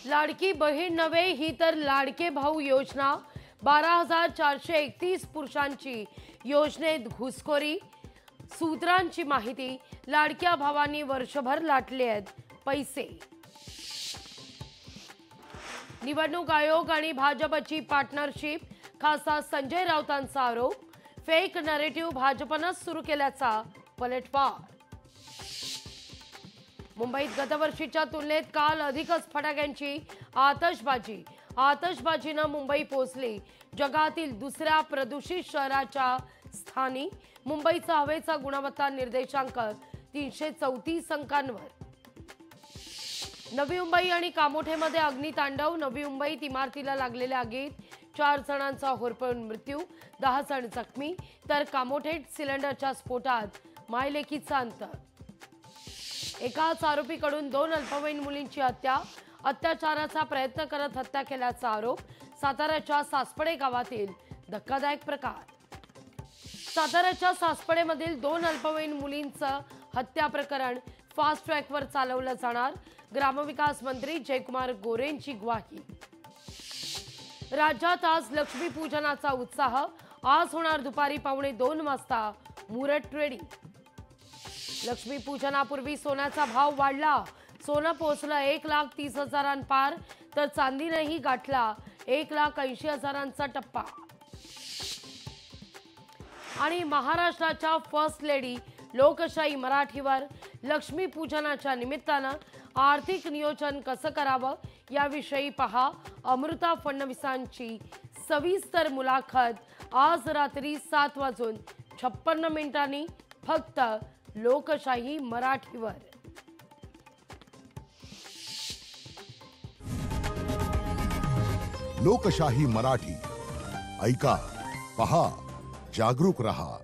लाडकी बहीण नव्हे ही तर लाडके भाऊ योजना 12,431 पुरुषांची योजनेत घुसखोरी। सूत्रांची माहिती, लाडक्या भावांनी वर्षभर लाटले आहेत पैसे। निवडणूक आयोग आणि भाजपची पार्टनरशिप, खासदार संजय राऊतांचा आरोप। फेक नरेटिव्ह भाजपनंच सुरू केल्याचा पलटवार। मुंबईत गतवर्षीच्या तुलनेत काल अधिकच फटाक्यांची आतषबाजी। आतषबाजीनं मुंबई पोहोचली जगातील दुसऱ्या प्रदूषित शहराच्या स्थानी। मुंबईचा हवेचा गुणवत्ता निर्देशांक 334 अंकांवर। नवी मुंबई आणि कामोठेमध्ये अग्नितांडव। नवी मुंबईत इमारतीला लागलेल्या आगीत 4 जणांचा होरपळून मृत्यू, 10 जण जखमी, तर कामोठेत सिलेंडरच्या स्फोटात मायलेकीचा अंत। एकाच आरोपीकडून 2 अल्पवयीन मुलींची हत्या। अत्याचाराचा प्रयत्न करत हत्या केल्याचा आरोप। साताऱ्याच्या सासपडे गावातील धक्कादायक प्रकार। साताऱ्याच्या सासपडेमधील 2 अल्पवयीन मुलींचं हत्या प्रकरण फास्ट ट्रॅकवर चालवलं जाणार। ग्रामविकास मंत्री जयकुमार गोरेंची ग्वाही। राज्यात आज लक्ष्मीपूजनाचा उत्साह। आज होणार दुपारी 1:45 वाजता मुहूर्त रेडी। लक्ष्मीपूजनापूर्वी सोन्याचा भाव वाढला। सोनं पोहोचलं 1,30,000 पार, तर चांदीनेही गाठला 1,80,000चा टप्पा। आणि महाराष्ट्राच्या फर्स्ट लेडी लोकशाही मराठीवर लक्ष्मीपूजनाच्या निमित्तानं आर्थिक नियोजन कसं करावं याविषयी पहा अमृता फडणवीसांची सविस्तर मुलाखत आज रात्री 7:56 फक्त लोकशाही मराठीवर। लोकशाही मराठी ऐका, पहा, जागरूक रहा।